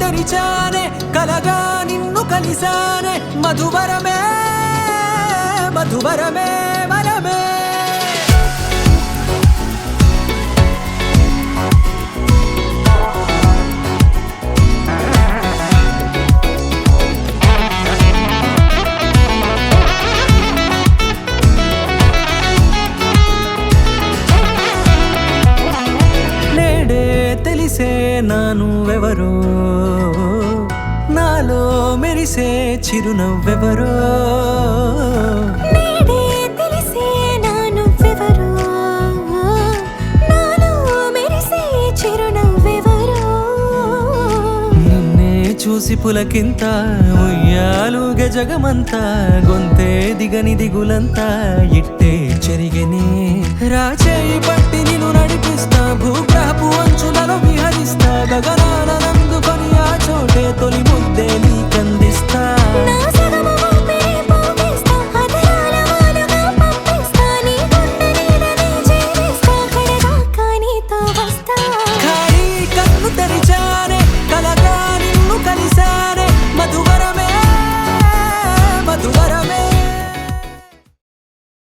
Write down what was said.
తెరిచానే కలగా నిన్ను కలిసానే మధువరమే మధువరమే వరమే తెలిసే నానువెవరో నాలో మెరిసే చిరునవ్వెవరో నేడే తెలిసే నానువెవరో నాలో మెరిసే చిరునవ్వెవరో నిన్నే చూసి పులకింత ఉయ్యాలుగ జగమంతా గొంతే దిగని దిగులంతా ఇట్టే చెరిగనే రాచేయి పట్టి